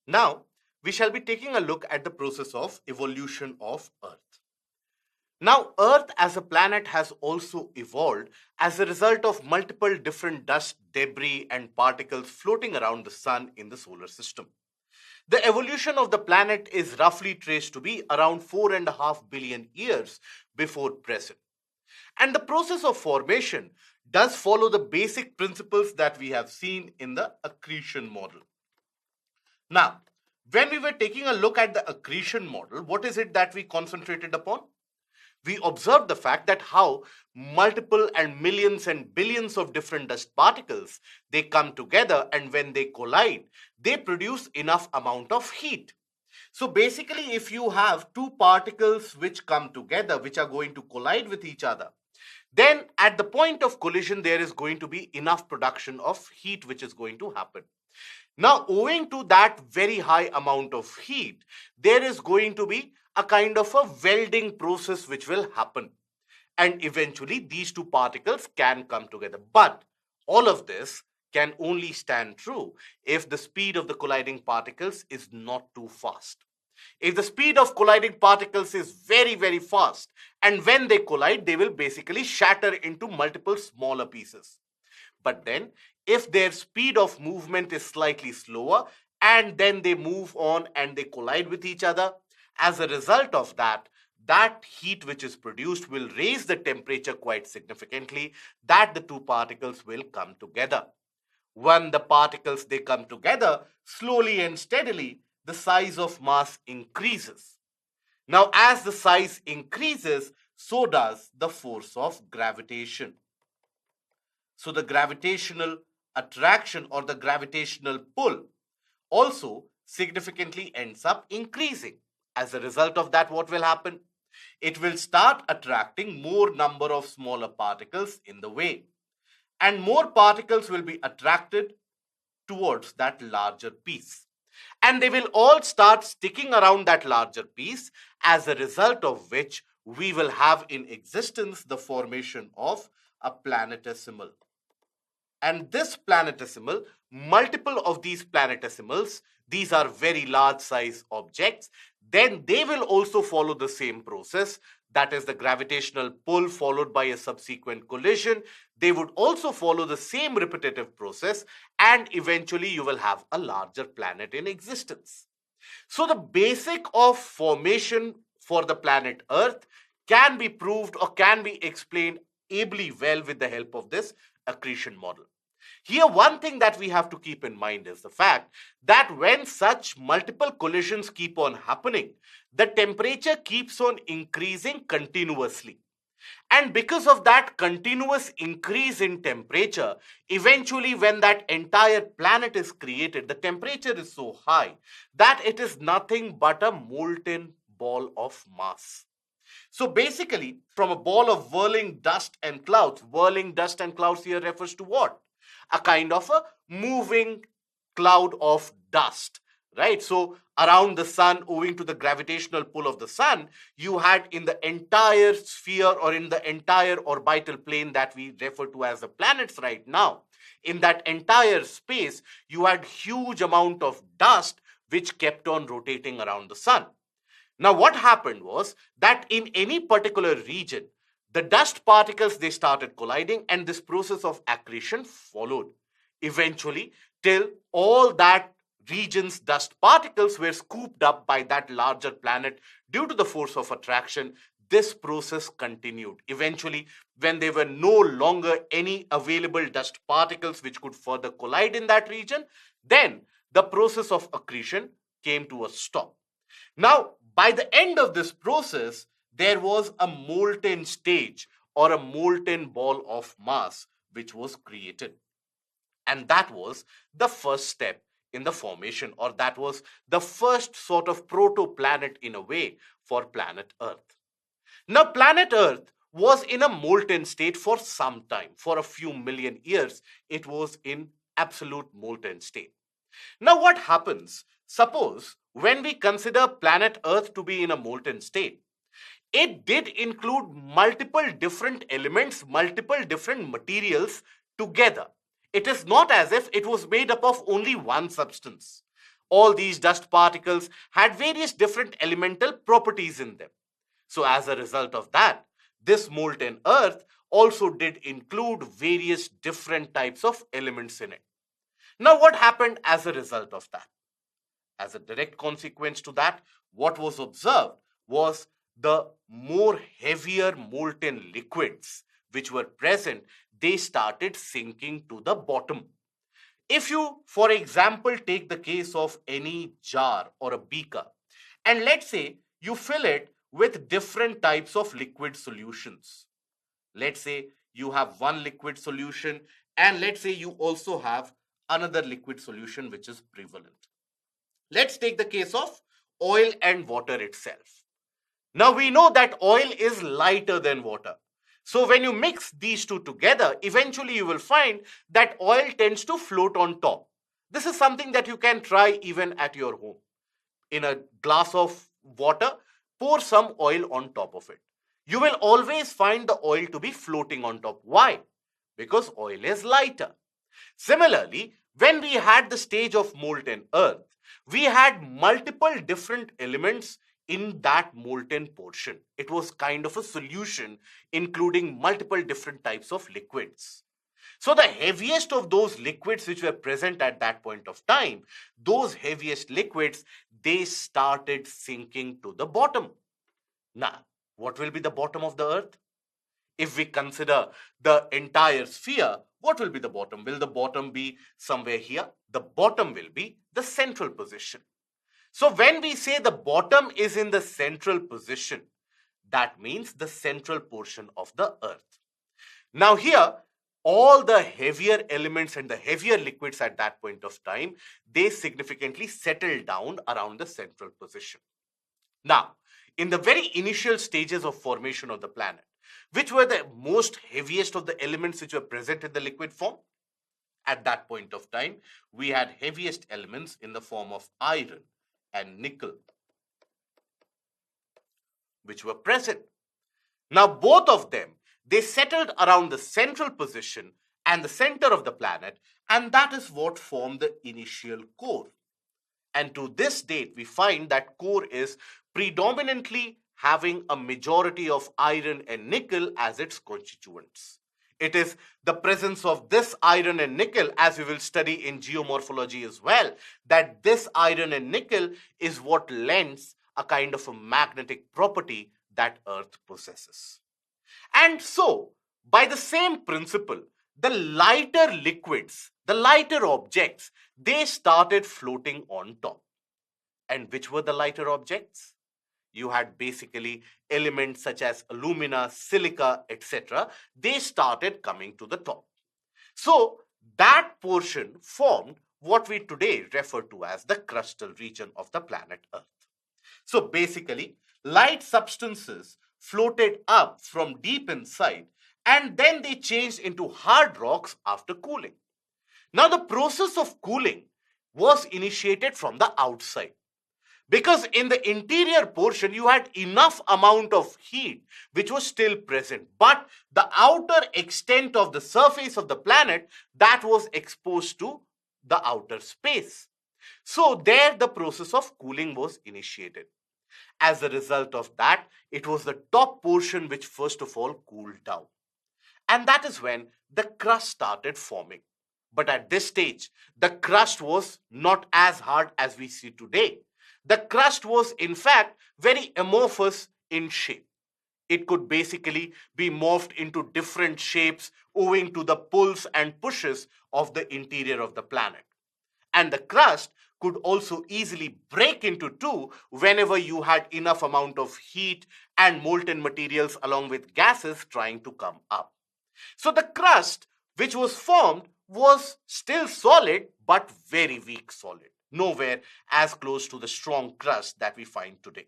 Now, we shall be taking a look at the process of evolution of Earth. Now, Earth as a planet has also evolved as a result of multiple different dust, debris, and particles floating around the sun in the solar system. The evolution of the planet is roughly traced to be around 4.5 billion years before present. And the process of formation does follow the basic principles that we have seen in the accretion model. Now, when we were taking a look at the accretion model, what is it that we concentrated upon? We observed the fact that how multiple and millions and billions of different dust particles, they come together, and when they collide, they produce enough amount of heat. So basically, if you have two particles which come together, which are going to collide with each other, then at the point of collision, there is going to be enough production of heat which is going to happen. Now, owing to that very high amount of heat, there is going to be a kind of a welding process which will happen. And eventually, these two particles can come together. But all of this can only stand true if the speed of the colliding particles is not too fast. If the speed of colliding particles is very, very fast, and when they collide, they will basically shatter into multiple smaller pieces. But then, if their speed of movement is slightly slower, and then they move on and they collide with each other, as a result of that, that heat which is produced will raise the temperature quite significantly, that the two particles will come together. When the particles they come together, slowly and steadily, the size of mass increases. Now, as the size increases, so does the force of gravitation. So the gravitational attraction or the gravitational pull also significantly ends up increasing. As a result of that, what will happen? It will start attracting more number of smaller particles in the way, and more particles will be attracted towards that larger piece, and they will all start sticking around that larger piece, as a result of which we will have in existence the formation of a planetesimal. And this planetesimal, multiple of these planetesimals, these are very large size objects, then they will also follow the same process, that is the gravitational pull followed by a subsequent collision. They would also follow the same repetitive process, and eventually you will have a larger planet in existence. So the basic of formation for the planet Earth can be proved or can be explained ably well with the help of this accretion model. Here, one thing that we have to keep in mind is the fact that when such multiple collisions keep on happening, the temperature keeps on increasing continuously. And because of that continuous increase in temperature, eventually, when that entire planet is created, the temperature is so high that it is nothing but a molten ball of mass. So basically, from a ball of whirling dust and clouds here refers to what? A kind of a moving cloud of dust, right? So around the sun, owing to the gravitational pull of the sun, you had in the entire sphere or in the entire orbital plane that we refer to as the planets right now, in that entire space, you had huge amount of dust which kept on rotating around the sun. Now, what happened was that in any particular region, the dust particles they started colliding, and this process of accretion followed. Eventually, till all that region's dust particles were scooped up by that larger planet due to the force of attraction, this process continued. Eventually, when there were no longer any available dust particles which could further collide in that region, then the process of accretion came to a stop. Now, by the end of this process, there was a molten stage or a molten ball of mass which was created. And that was the first step in the formation, or that was the first sort of proto-planet in a way for planet Earth. Now, planet Earth was in a molten state for some time. For a few million years, it was in absolute molten state. Now, what happens? Suppose when we consider planet Earth to be in a molten state, it did include multiple different elements, multiple different materials together. It is not as if it was made up of only one substance. All these dust particles had various different elemental properties in them. So as a result of that, this molten earth also did include various different types of elements in it. Now, what happened as a result of that? As a direct consequence to that, what was observed was the more heavier molten liquids which were present, they started sinking to the bottom. If you, for example, take the case of any jar or a beaker, and let's say you fill it with different types of liquid solutions. Let's say you have one liquid solution, and let's say you also have another liquid solution which is prevalent. Let's take the case of oil and water itself. Now we know that oil is lighter than water. So when you mix these two together, eventually you will find that oil tends to float on top. This is something that you can try even at your home. In a glass of water, pour some oil on top of it. You will always find the oil to be floating on top. Why? Because oil is lighter. Similarly, when we had the stage of molten earth, we had multiple different elements in that molten portion. It was kind of a solution including multiple different types of liquids. So the heaviest of those liquids which were present at that point of time, those heaviest liquids, they started sinking to the bottom. Now, what will be the bottom of the earth? If we consider the entire sphere, what will be the bottom? Will the bottom be somewhere here? The bottom will be the central position. So when we say the bottom is in the central position, that means the central portion of the earth. Now here, all the heavier elements and the heavier liquids at that point of time, they significantly settle down around the central position. Now, in the very initial stages of formation of the planet, which were the most heaviest of the elements which were present in the liquid form? At that point of time, we had heaviest elements in the form of iron and nickel, which were present. Now, both of them, they settled around the central position and the center of the planet, and that is what formed the initial core. And to this date, we find that core is predominantly having a majority of iron and nickel as its constituents. It is the presence of this iron and nickel, as we will study in geomorphology as well, that this iron and nickel is what lends a kind of a magnetic property that Earth possesses. And so, by the same principle, the lighter liquids, the lighter objects, they started floating on top. And which were the lighter objects? You had basically elements such as alumina, silica, etc. They started coming to the top. So that portion formed what we today refer to as the crustal region of the planet Earth. So basically, light substances floated up from deep inside, and then they changed into hard rocks after cooling. Now the process of cooling was initiated from the outside. Because in the interior portion, you had enough amount of heat which was still present. But the outer extent of the surface of the planet, that was exposed to the outer space. So there the process of cooling was initiated. As a result of that, it was the top portion which first of all cooled down. And that is when the crust started forming. But at this stage, the crust was not as hard as we see today. The crust was in fact very amorphous in shape. It could basically be morphed into different shapes owing to the pulls and pushes of the interior of the planet. And the crust could also easily break into two whenever you had enough amount of heat and molten materials along with gases trying to come up. So the crust which was formed was still solid but very weak solid. Nowhere as close to the strong crust that we find today.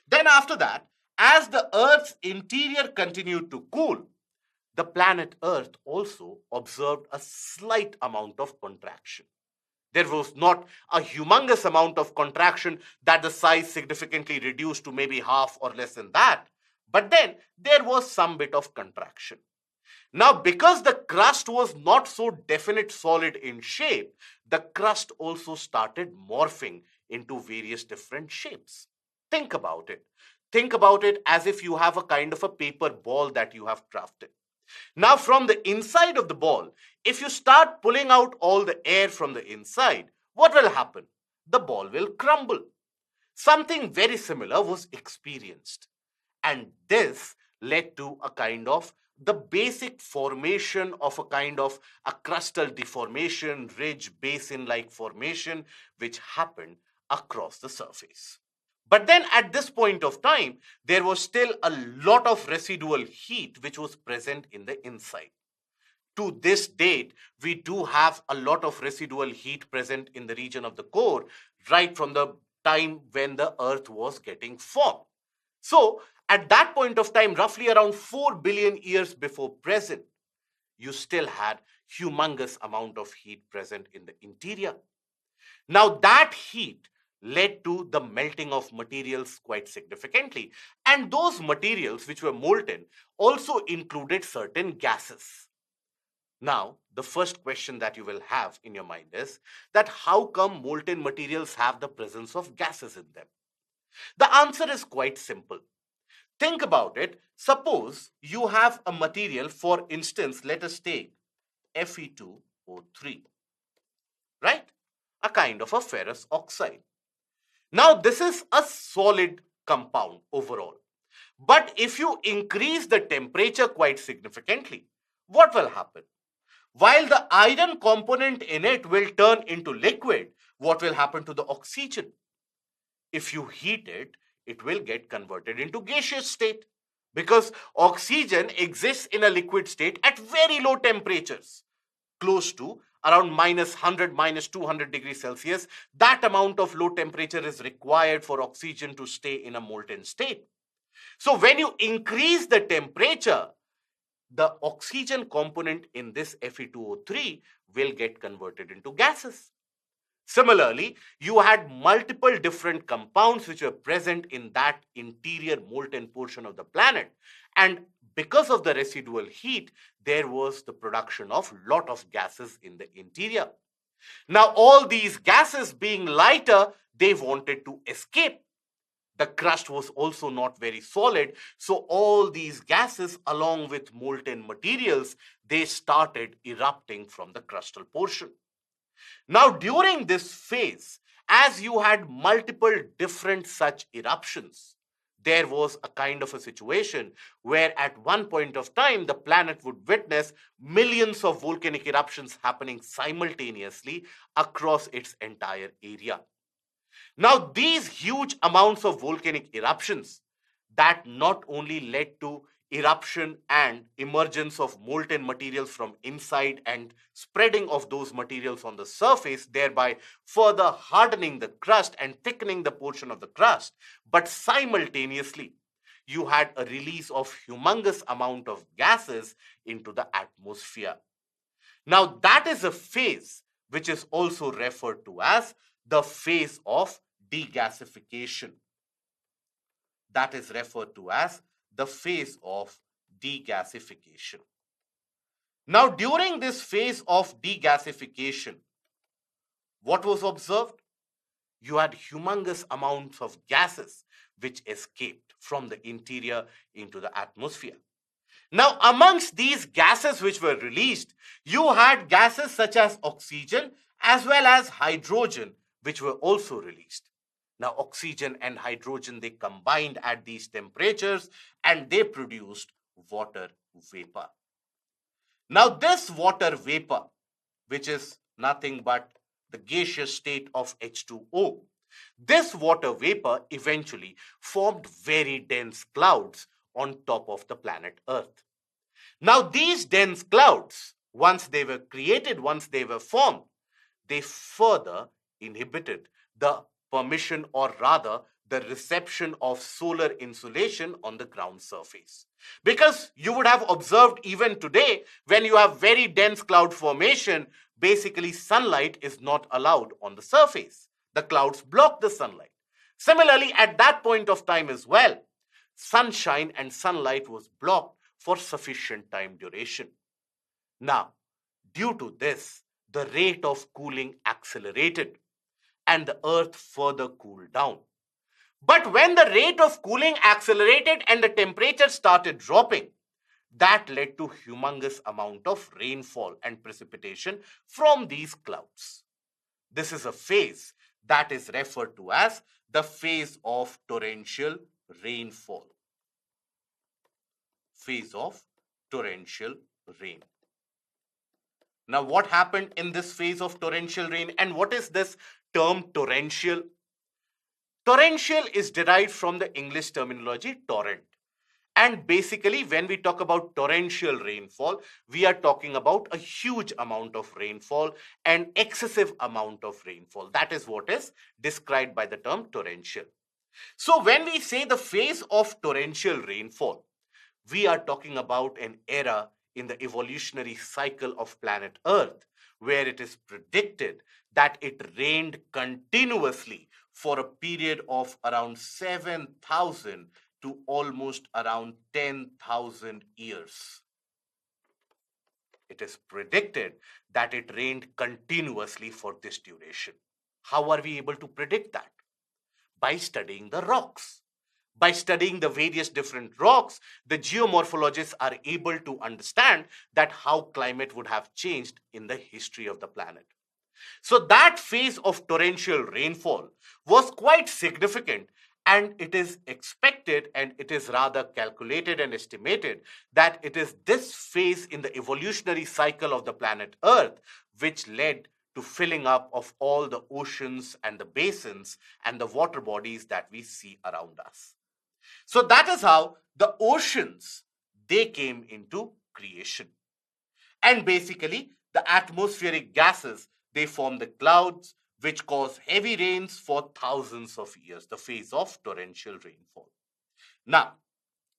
Then after that, as the Earth's interior continued to cool, the planet Earth also observed a slight amount of contraction. There was not a humongous amount of contraction that the size significantly reduced to maybe half or less than that. But then there was some bit of contraction. Now, because the crust was not so definite solid in shape, the crust also started morphing into various different shapes. Think about it. Think about it as if you have a kind of a paper ball that you have crafted. Now, from the inside of the ball, if you start pulling out all the air from the inside, what will happen? The ball will crumble. Something very similar was experienced. And this led to a kind of the basic formation of a kind of a crustal deformation, ridge, basin-like formation, which happened across the surface. But then at this point of time, there was still a lot of residual heat which was present in the inside. To this date, we do have a lot of residual heat present in the region of the core, right from the time when the Earth was getting formed. So, at that point of time, roughly around 4 billion years before present, you still had humongous amount of heat present in the interior. Now, that heat led to the melting of materials quite significantly. And those materials which were molten also included certain gases. Now, the first question that you will have in your mind is that how come molten materials have the presence of gases in them? The answer is quite simple. Think about it. Suppose you have a material, for instance, let us take Fe2O3, right? A kind of a ferrous oxide. Now, this is a solid compound overall. But if you increase the temperature quite significantly, what will happen? While the iron component in it will turn into liquid, what will happen to the oxygen? If you heat it, it will get converted into gaseous state because oxygen exists in a liquid state at very low temperatures, close to around minus 100, minus 200 degrees Celsius. That amount of low temperature is required for oxygen to stay in a molten state. So when you increase the temperature, the oxygen component in this Fe2O3 will get converted into gases. Similarly, you had multiple different compounds which were present in that interior molten portion of the planet. And because of the residual heat, there was the production of lot of gases in the interior. Now, all these gases being lighter, they wanted to escape. The crust was also not very solid, so all these gases along with molten materials, they started erupting from the crustal portion. Now, during this phase, as you had multiple different such eruptions, there was a kind of a situation where at one point of time, the planet would witness millions of volcanic eruptions happening simultaneously across its entire area. Now, these huge amounts of volcanic eruptions that not only led to eruption and emergence of molten materials from inside and spreading of those materials on the surface, thereby further hardening the crust and thickening the portion of the crust, but simultaneously, you had a release of humongous amount of gases into the atmosphere. Now, that is a phase which is also referred to as the phase of degasification. That is referred to as the phase of degasification. Now, during this phase of degasification, what was observed? You had humongous amounts of gases which escaped from the interior into the atmosphere. Now, amongst these gases which were released, you had gases such as oxygen as well as hydrogen, which were also released. Now, oxygen and hydrogen, they combined at these temperatures and they produced water vapor. Now, this water vapor, which is nothing but the gaseous state of H2O, this water vapor eventually formed very dense clouds on top of the planet Earth. Now, these dense clouds, once they were created, once they were formed, they further inhibited the permission or rather the reception of solar insolation on the ground surface. Because you would have observed even today, when you have very dense cloud formation, basically sunlight is not allowed on the surface. The clouds block the sunlight. Similarly, at that point of time as well, sunshine and sunlight was blocked for sufficient time duration. Now, due to this, the rate of cooling accelerated and the earth further cooled down. But when the rate of cooling accelerated and the temperature started dropping, that led to humongous amount of rainfall and precipitation from these clouds. This is a phase that is referred to as the phase of torrential rainfall. Phase of torrential rain. Now, what happened in this phase of torrential rain, and what is this term torrential? Torrential is derived from the English terminology torrent. And basically, when we talk about torrential rainfall, we are talking about a huge amount of rainfall, an excessive amount of rainfall. That is what is described by the term torrential. So when we say the phase of torrential rainfall, we are talking about an era in the evolutionary cycle of planet Earth where it is predicted that it rained continuously for a period of around 7,000 to almost around 10,000 years. It is predicted that it rained continuously for this duration. How are we able to predict that? By studying the rocks. By studying the various different rocks, the geomorphologists are able to understand that how climate would have changed in the history of the planet. So that phase of torrential rainfall was quite significant, and it is expected, and it is rather calculated and estimated, that it is this phase in the evolutionary cycle of the planet Earth which led to filling up of all the oceans and the basins and the water bodies that we see around us. So that is how the oceans, they came into creation. And basically, the atmospheric gases, they form the clouds, which cause heavy rains for thousands of years, the phase of torrential rainfall. Now,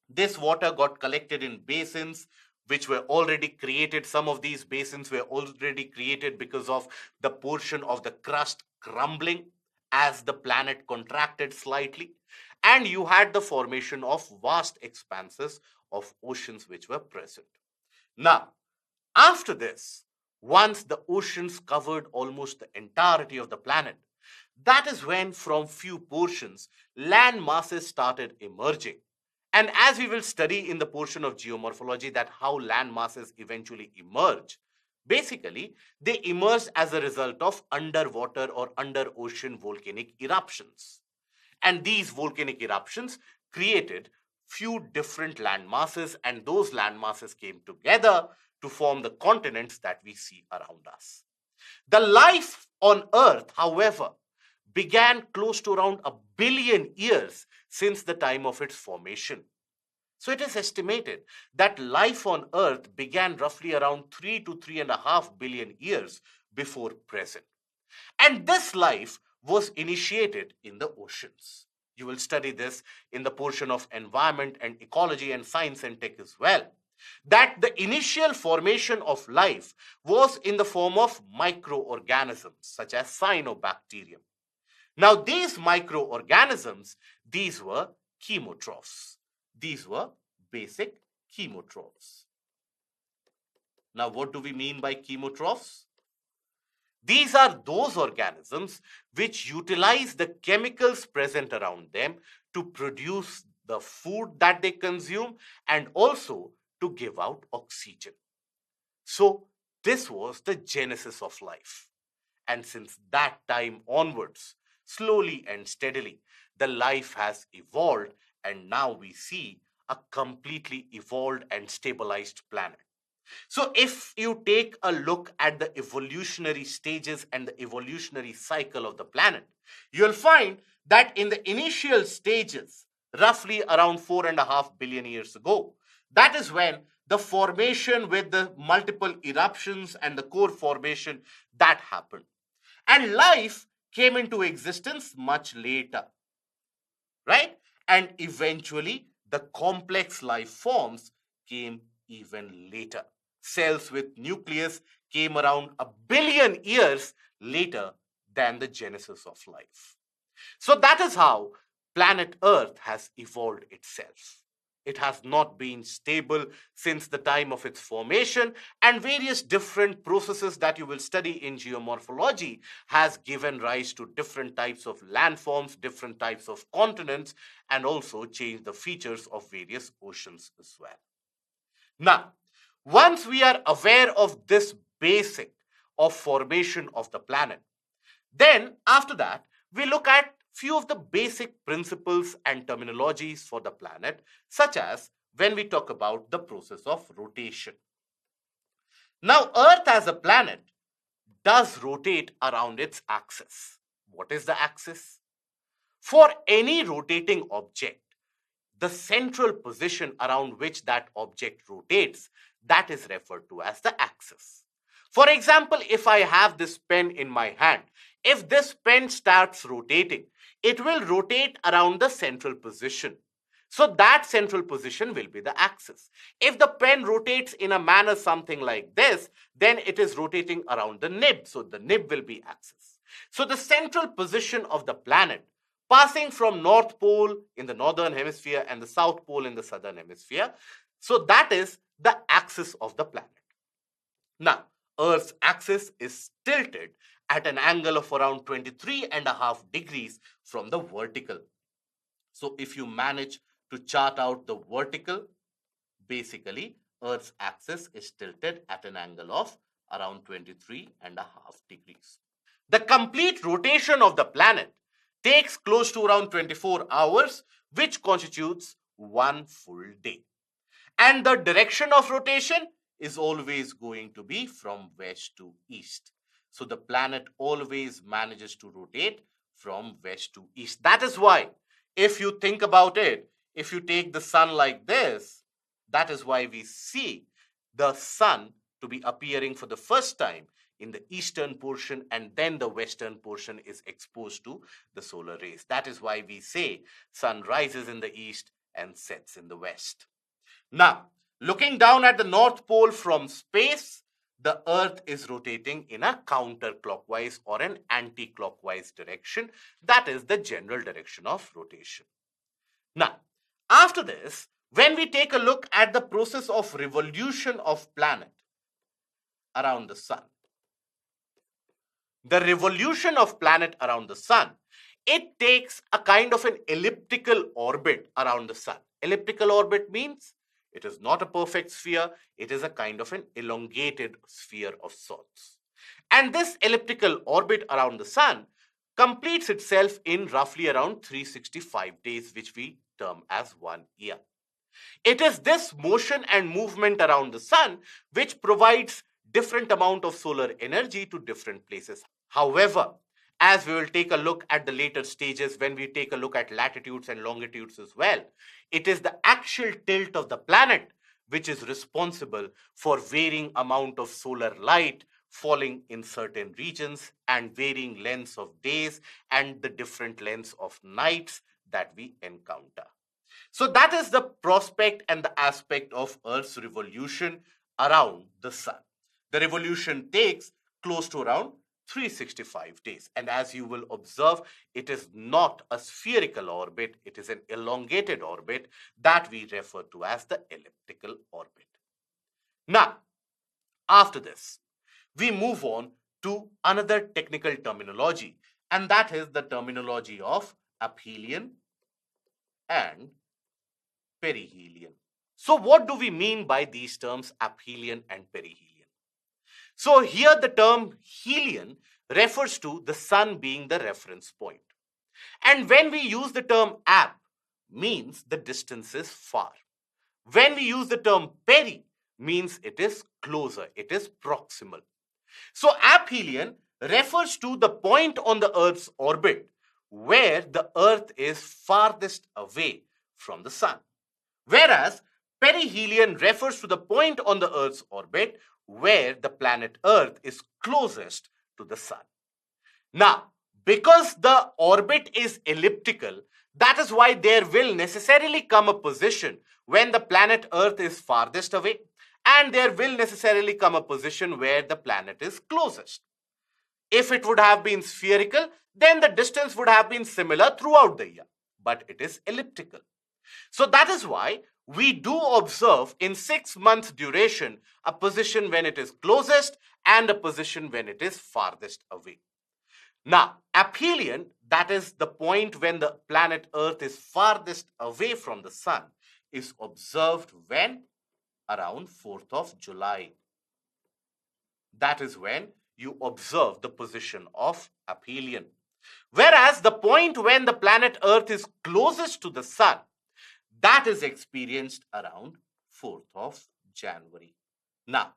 this water got collected in basins which were already created. Some of these basins were already created because of the portion of the crust crumbling as the planet contracted slightly. And you had the formation of vast expanses of oceans which were present. Now, after this, once the oceans covered almost the entirety of the planet, that is when from few portions land masses started emerging. And as we will study in the portion of geomorphology that how land masses eventually emerge, basically they emerged as a result of underwater or under ocean volcanic eruptions. And these volcanic eruptions created few different land masses, and those land masses came together to form the continents that we see around us. The life on Earth, however, began close to around 1 billion years since the time of its formation. So it is estimated that life on Earth began roughly around 3 to 3.5 billion years before present. And this life was initiated in the oceans. You will study this in the portion of environment and ecology and science and tech as well. That the initial formation of life was in the form of microorganisms such as cyanobacterium. Now these microorganisms, these were chemotrophs. These were basic chemotrophs. Now what do we mean by chemotrophs? These are those organisms which utilize the chemicals present around them to produce the food that they consume and also to give out oxygen. So this was the genesis of life. And since that time onwards, slowly and steadily, the life has evolved, and now we see a completely evolved and stabilized planet. So if you take a look at the evolutionary stages and the evolutionary cycle of the planet, you'll find that in the initial stages, roughly around 4.5 billion years ago, that is when the formation with the multiple eruptions and the core formation that happened. And life came into existence much later, right? And eventually the complex life forms came even later. Cells with nucleus came around 1 billion years later than the genesis of life. So that is how planet Earth has evolved itself. It has not been stable since the time of its formation, and various different processes that you will study in geomorphology has given rise to different types of landforms, different types of continents, and also changed the features of various oceans as well. Now, once we are aware of this basic of formation of the planet, then after that, we look at few of the basic principles and terminologies for the planet, such as when we talk about the process of rotation. Now, Earth as a planet does rotate around its axis. What is the axis? For any rotating object, the central position around which that object rotates, that is referred to as the axis. For example, if I have this pen in my hand, if this pen starts rotating, it will rotate around the central position. So that central position will be the axis. If the pen rotates in a manner something like this, then it is rotating around the nib. So the nib will be axis. So the central position of the planet, passing from North Pole in the northern hemisphere and the South Pole in the southern hemisphere, so that is the axis of the planet. Now, Earth's axis is tilted at an angle of around 23.5 degrees from the vertical. So if you manage to chart out the vertical, basically Earth's axis is tilted at an angle of around 23.5 degrees. The complete rotation of the planet takes close to around 24 hours, which constitutes one full day. And the direction of rotation is always going to be from west to east. So the planet always manages to rotate from west to east. That is why, if you think about it, if you take the sun like this, that is why we see the sun to be appearing for the first time in the eastern portion, and then the western portion is exposed to the solar rays. That is why we say sun rises in the east and sets in the west. Now, looking down at the North Pole from space, the Earth is rotating in a counterclockwise or an anti-clockwise direction. That is the general direction of rotation. Now, after this, when we take a look at the process of revolution of planet around the sun, the revolution of planet around the sun, it takes a kind of an elliptical orbit around the sun. Elliptical orbit means it is not a perfect sphere, it is a kind of an elongated sphere of sorts. And this elliptical orbit around the sun completes itself in roughly around 365 days, which we term as 1 year. It is this motion and movement around the sun which provides different amount of solar energy to different places. However, as we will take a look at the later stages when we take a look at latitudes and longitudes as well, it is the actual tilt of the planet which is responsible for varying amount of solar light falling in certain regions and varying lengths of days and the different lengths of nights that we encounter. So that is the prospect and the aspect of Earth's revolution around the sun. The revolution takes close to around 365 days. And as you will observe, it is not a spherical orbit, it is an elongated orbit that we refer to as the elliptical orbit. Now, after this, we move on to another technical terminology, and that is the terminology of aphelion and perihelion. So what do we mean by these terms, aphelion and perihelion? So here the term helion refers to the sun being the reference point. And when we use the term ap, means the distance is far. When we use the term peri, means it is closer, it is proximal. So aphelion refers to the point on the Earth's orbit where the Earth is farthest away from the sun. Whereas perihelion refers to the point on the Earth's orbit where the planet Earth is closest to the sun. Now, because the orbit is elliptical, that is why there will necessarily come a position when the planet Earth is farthest away, and there will necessarily come a position where the planet is closest. If it would have been spherical, then the distance would have been similar throughout the year, but it is elliptical. So that is why we do observe in 6 months duration a position when it is closest and a position when it is farthest away. Now, aphelion, that is the point when the planet Earth is farthest away from the sun, is observed when? Around 4th of July. That is when you observe the position of aphelion. Whereas the point when the planet Earth is closest to the sun, that is experienced around 4th of January. Now,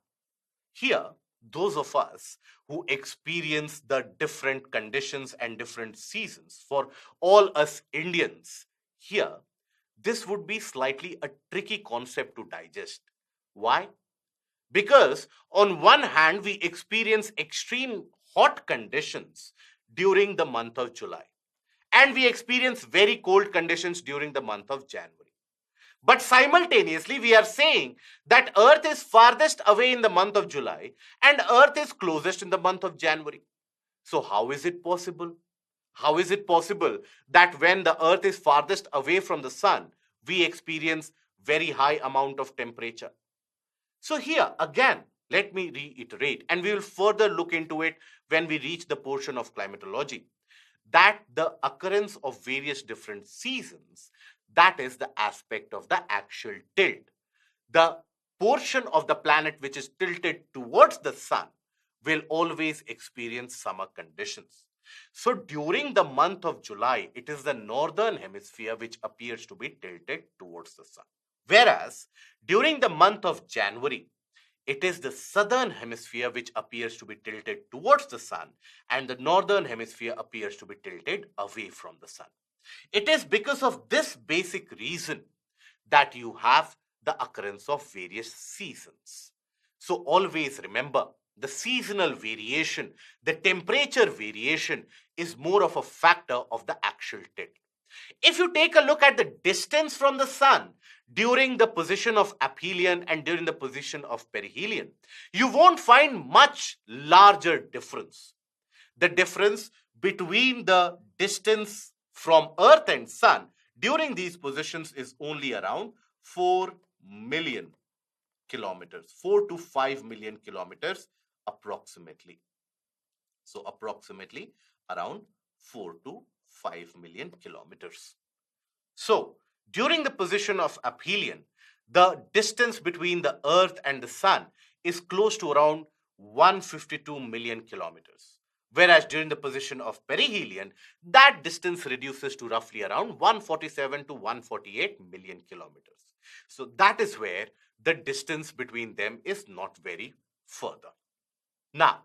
here, those of us who experience the different conditions and different seasons, for all us Indians, here, this would be slightly a tricky concept to digest. Why? Because on one hand, we experience extreme hot conditions during the month of July, and we experience very cold conditions during the month of January. But simultaneously, we are saying that Earth is farthest away in the month of July and Earth is closest in the month of January. So how is it possible? How is it possible that when the Earth is farthest away from the sun, we experience very high amount of temperature? So here again, let me reiterate, and we will further look into it when we reach the portion of climatology, that the occurrence of various different seasons, that is the aspect of the axial tilt. The portion of the planet which is tilted towards the sun will always experience summer conditions. So during the month of July, it is the northern hemisphere which appears to be tilted towards the sun. Whereas during the month of January, it is the southern hemisphere which appears to be tilted towards the sun, and the northern hemisphere appears to be tilted away from the sun. It is because of this basic reason that you have the occurrence of various seasons. So always remember, the seasonal variation, the temperature variation is more of a factor of the axial tilt. If you take a look at the distance from the sun during the position of aphelion and during the position of perihelion, you won't find much larger difference. The difference between the distance from Earth and sun during these positions is only around 4 million kilometers, 4 to 5 million kilometers approximately. So approximately around 4 to 5 million kilometers. So during the position of aphelion, the distance between the Earth and the sun is close to around 152 million kilometers. Whereas during the position of perihelion, that distance reduces to roughly around 147 to 148 million kilometers. So that is where the distance between them is not very further. Now,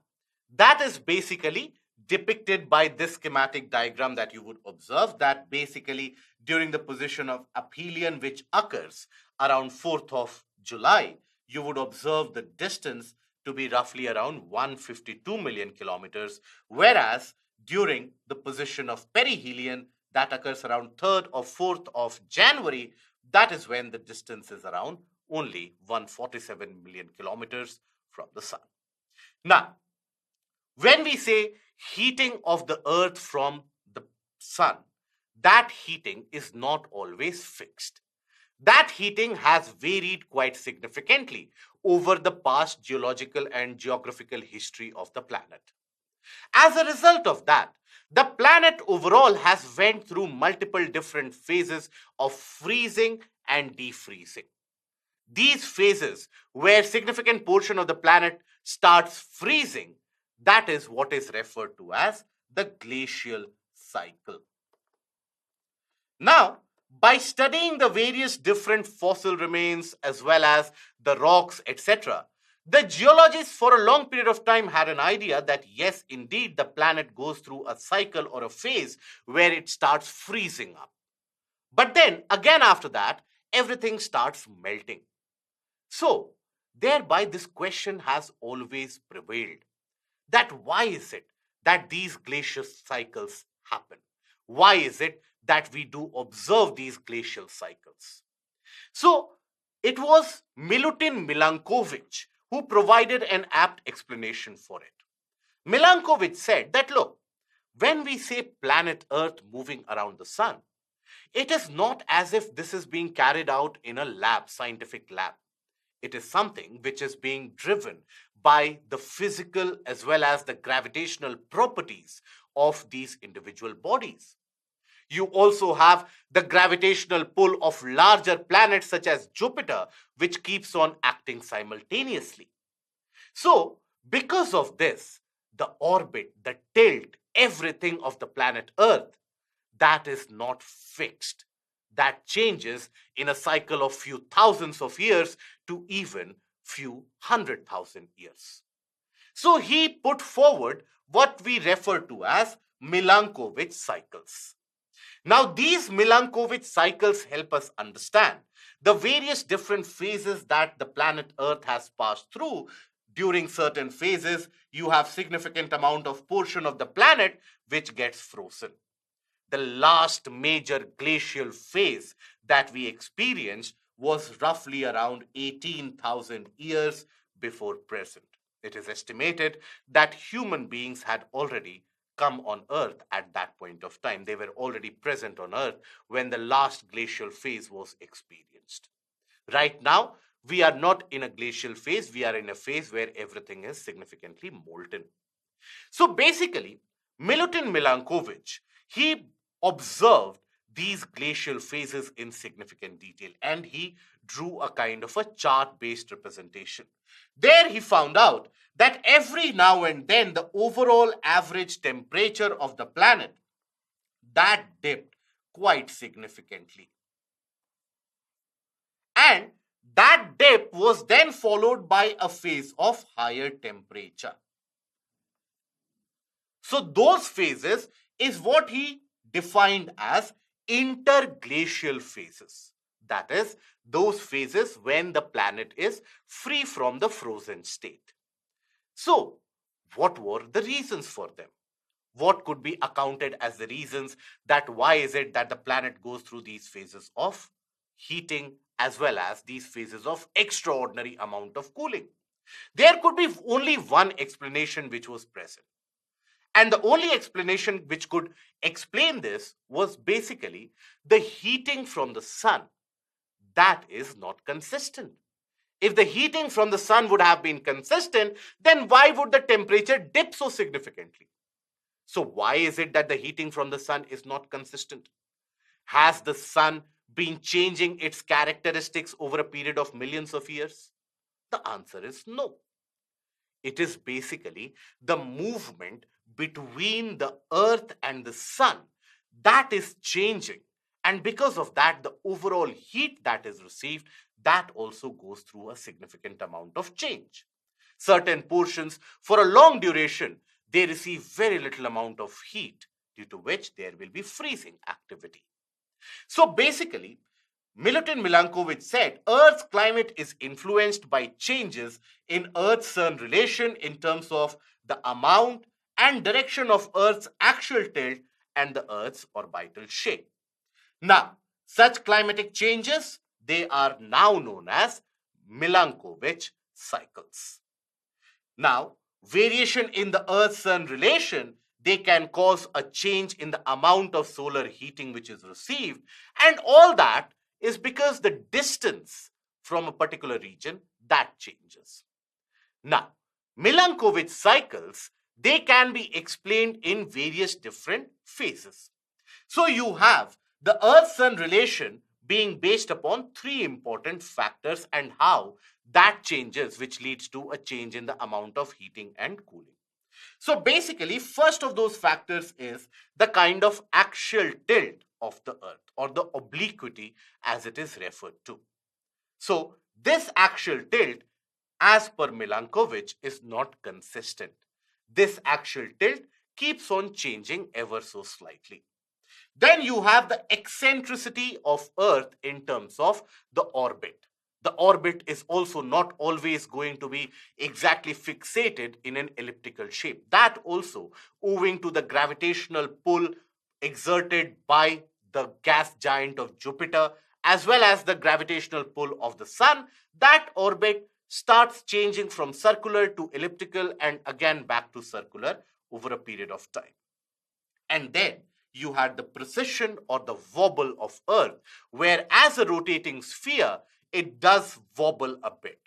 that is basically depicted by this schematic diagram that you would observe, that basically during the position of aphelion, which occurs around 4th of July, you would observe the distance to be roughly around 152 million kilometers, whereas during the position of perihelion, that occurs around 3rd or 4th of January, that is when the distance is around only 147 million kilometers from the sun. Now, when we say heating of the earth from the sun, that heating is not always fixed. That heating has varied quite significantly over the past geological and geographical history of the planet. As a result of that, the planet overall has went through multiple different phases of freezing and defreezing. These phases, where significant portion of the planet starts freezing, that is what is referred to as the glacial cycle. Now, by studying the various different fossil remains as well as the rocks, etc., the geologists for a long period of time had an idea that yes, indeed, the planet goes through a cycle or a phase where it starts freezing up. But then, again after that, everything starts melting. So, thereby this question has always prevailed, that why is it that these glacial cycles happen? Why is it that we do observe these glacial cycles? So, it was Milutin Milankovitch who provided an apt explanation for it. Milankovitch said that, look, when we say planet Earth moving around the sun, it is not as if this is being carried out in a lab, scientific lab. It is something which is being driven by the physical as well as the gravitational properties of these individual bodies. You also have the gravitational pull of larger planets such as Jupiter, which keeps on acting simultaneously. So, because of this, the orbit, the tilt, everything of the planet Earth, that is not fixed. That changes in a cycle of few thousands of years to even few 100,000 years. So he put forward what we refer to as Milankovitch cycles. Now, these Milankovitch cycles help us understand the various different phases that the planet Earth has passed through. During certain phases, you have significant amount of portion of the planet which gets frozen. The last major glacial phase that we experienced was roughly around 18,000 years before present. It is estimated that human beings had already come on Earth at that point of time. They were already present on Earth when the last glacial phase was experienced. Right now, we are not in a glacial phase. We are in a phase where everything is significantly molten. So basically, Milutin Milankovitch, he observed these glacial phases in significant detail and he drew a kind of a chart-based representation. There he found out that every now and then the overall average temperature of the planet that dipped quite significantly. And that dip was then followed by a phase of higher temperature. So those phases is what he defined as interglacial phases. That is, those phases when the planet is free from the frozen state. So, what were the reasons for them? What could be accounted as the reasons that why is it that the planet goes through these phases of heating as well as these phases of extraordinary amount of cooling? There could be only one explanation which was present. And the only explanation which could explain this was basically the heating from the sun. That is not consistent. If the heating from the sun would have been consistent, then why would the temperature dip so significantly? So why is it that the heating from the sun is not consistent? Has the sun been changing its characteristics over a period of millions of years? The answer is no. It is basically the movement between the earth and the sun that is changing. And because of that, the overall heat that is received, that also goes through a significant amount of change. Certain portions, for a long duration, they receive very little amount of heat, due to which there will be freezing activity. So basically, Milutin Milankovitch said Earth's climate is influenced by changes in Earth-Sun relation in terms of the amount and direction of Earth's axial tilt and the Earth's orbital shape. Now, such climatic changes, they are now known as Milankovitch cycles. Now, variation in the Earth-Sun relation, they can cause a change in the amount of solar heating which is received, and all that is because the distance from a particular region, that changes. Now, Milankovitch cycles, they can be explained in various different phases. So you have the Earth-Sun relation being based upon three important factors and how that changes, which leads to a change in the amount of heating and cooling. So basically, first of those factors is the kind of axial tilt of the Earth, or the obliquity as it is referred to. So this axial tilt, as per Milankovitch, is not consistent. This axial tilt keeps on changing ever so slightly. Then you have the eccentricity of Earth in terms of the orbit. The orbit is also not always going to be exactly fixated in an elliptical shape. That also owing to the gravitational pull exerted by the gas giant of Jupiter as well as the gravitational pull of the sun, that orbit starts changing from circular to elliptical and again back to circular over a period of time. And then you had the precession or the wobble of Earth, where as a rotating sphere, it does wobble a bit.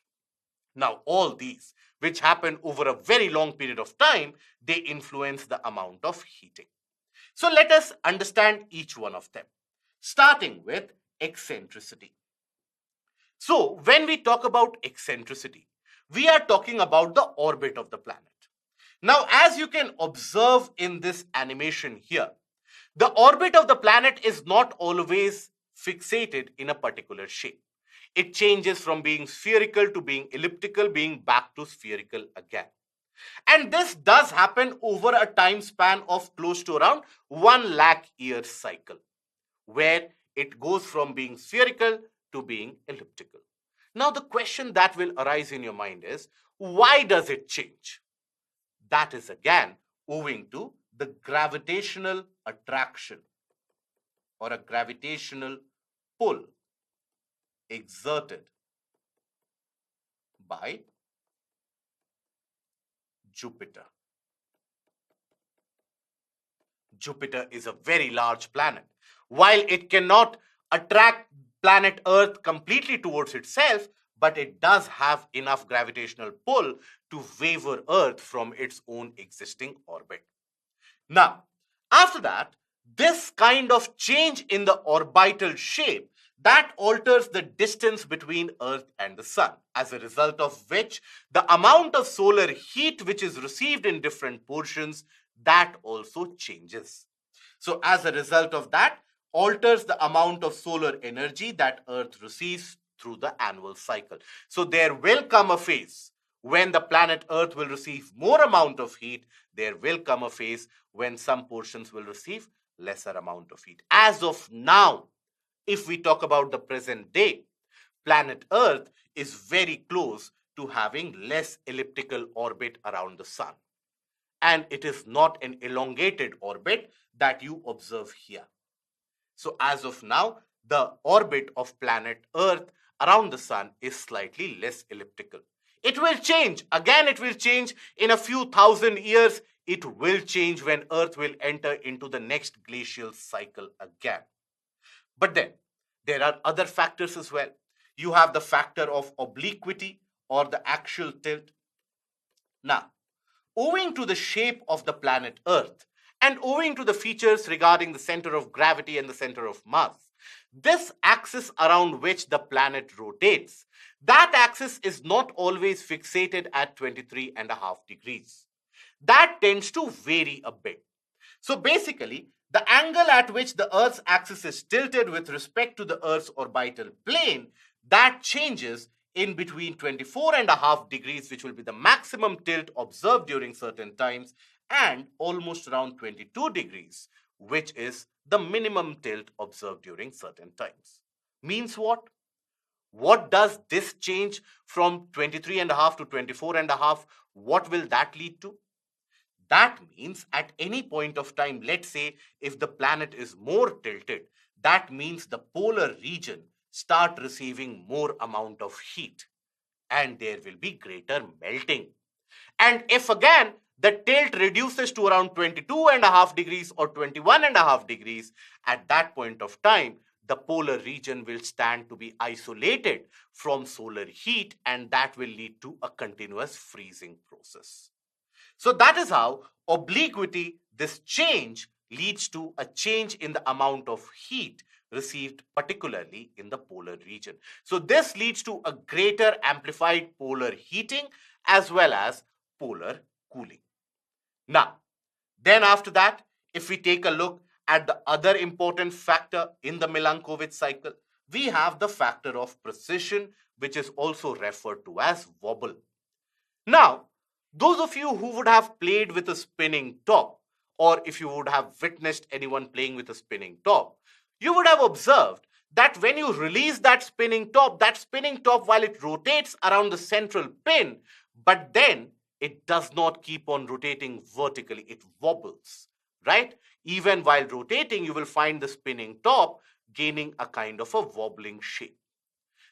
Now, all these, which happen over a very long period of time, they influence the amount of heating. So let us understand each one of them, starting with eccentricity. So when we talk about eccentricity, we are talking about the orbit of the planet. Now, as you can observe in this animation here, the orbit of the planet is not always fixated in a particular shape. It changes from being spherical to being elliptical, being back to spherical again. And this does happen over a time span of close to around 1 lakh years cycle, where it goes from being spherical to being elliptical. Now, the question that will arise in your mind is, why does it change? That is again owing to the gravitational attraction or a gravitational pull exerted by Jupiter. Jupiter is a very large planet. While it cannot attract planet Earth completely towards itself, but it does have enough gravitational pull to waver Earth from its own existing orbit. Now, after that, this kind of change in the orbital shape that alters the distance between Earth and the Sun, as a result of which the amount of solar heat which is received in different portions, that also changes. So as a result of that, alters the amount of solar energy that Earth receives through the annual cycle. So there will come a phase when the planet Earth will receive more amount of heat. There will come a phase when some portions will receive lesser amount of heat. As of now, if we talk about the present day, planet Earth is very close to having less elliptical orbit around the Sun. And it is not an elongated orbit that you observe here. So as of now, the orbit of planet Earth around the Sun is slightly less elliptical. It will change. Again, it will change in a few thousand years. It will change when Earth will enter into the next glacial cycle again. But then, there are other factors as well. You have the factor of obliquity or the axial tilt. Now, owing to the shape of the planet Earth and owing to the features regarding the center of gravity and the center of mass, this axis around which the planet rotates, that axis is not always fixated at 23.5 degrees. That tends to vary a bit. So basically, the angle at which the Earth's axis is tilted with respect to the Earth's orbital plane, that changes in between 24.5 degrees, which will be the maximum tilt observed during certain times, and almost around 22 degrees, which is the minimum tilt observed during certain times. Means what? What does this change from 23.5 to 24.5? What will that lead to? That means at any point of time, let's say if the planet is more tilted, that means the polar region start receiving more amount of heat and there will be greater melting. And if again the tilt reduces to around 22.5 degrees or 21.5 degrees, at that point of time, the polar region will stand to be isolated from solar heat and that will lead to a continuous freezing process. So that is how obliquity, this change, leads to a change in the amount of heat received, particularly in the polar region. So this leads to a greater amplified polar heating as well as polar cooling. Now, then after that, if we take a look at the other important factor in the Milankovitch cycle, we have the factor of precession, which is also referred to as wobble. Now, those of you who would have played with a spinning top, or if you would have witnessed anyone playing with a spinning top, you would have observed that when you release that spinning top, while it rotates around the central pin, but then it does not keep on rotating vertically, it wobbles, right? Even while rotating, you will find the spinning top gaining a kind of a wobbling shape.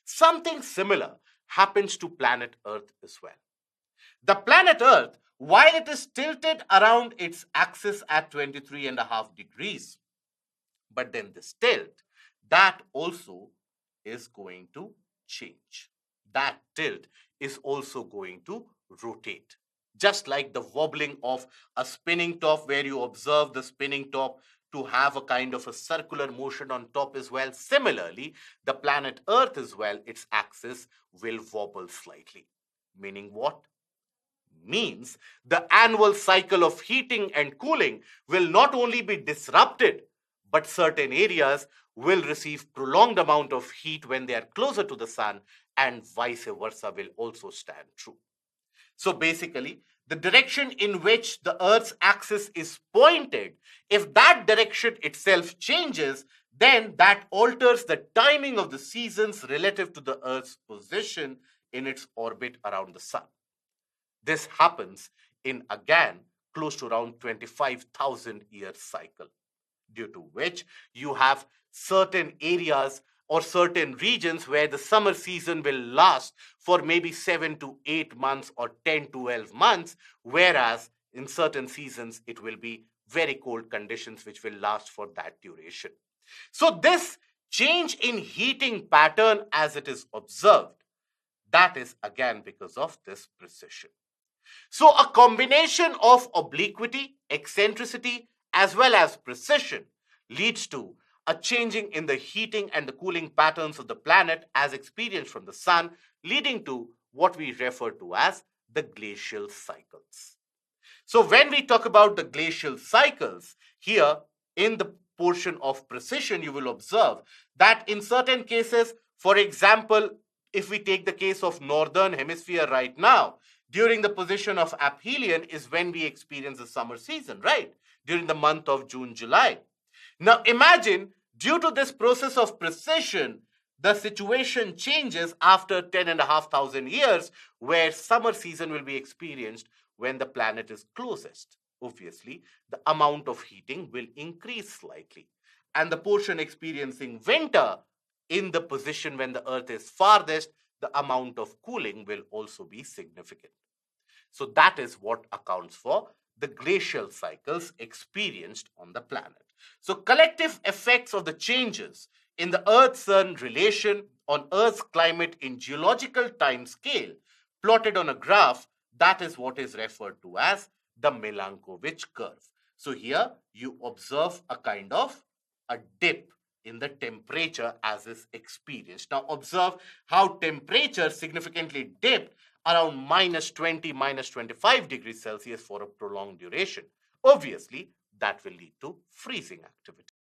Something similar happens to planet Earth as well. The planet Earth, while it is tilted around its axis at 23.5 degrees, But then this tilt, that also is going to change. That tilt is also going to rotate. Just like the wobbling of a spinning top, where you observe the spinning top to have a kind of a circular motion on top as well. Similarly, the planet Earth as well, its axis will wobble slightly. Meaning what? Means the annual cycle of heating and cooling will not only be disrupted, but certain areas will receive prolonged amount of heat when they are closer to the sun, and vice versa will also stand true. So basically, the direction in which the Earth's axis is pointed, if that direction itself changes, then that alters the timing of the seasons relative to the Earth's position in its orbit around the sun. This happens in, again, close to around 25,000 year cycle, due to which you have certain areas or certain regions where the summer season will last for maybe 7 to 8 months or 10 to 12 months, whereas in certain seasons it will be very cold conditions which will last for that duration. So this change in heating pattern as it is observed, that is again because of this precession. So a combination of obliquity, eccentricity, as well as precession leads to a changing in the heating and the cooling patterns of the planet as experienced from the sun, leading to what we refer to as the glacial cycles. So when we talk about the glacial cycles, here in the portion of precession, you will observe that in certain cases, for example, if we take the case of northern hemisphere right now, during the position of aphelion is when we experience the summer season, right? During the month of June, July. Now imagine, due to this process of precession, the situation changes after 10,500 years, where summer season will be experienced when the planet is closest. Obviously, the amount of heating will increase slightly. And the portion experiencing winter in the position when the Earth is farthest, the amount of cooling will also be significant. So that is what accounts for the glacial cycles experienced on the planet. So collective effects of the changes in the Earth-Sun relation on Earth's climate in geological time scale plotted on a graph, that is what is referred to as the Milankovitch curve. So here you observe a kind of a dip in the temperature as is experienced. Now observe how temperature significantly dipped around -20, -25 degrees Celsius for a prolonged duration. Obviously, that will lead to freezing activity.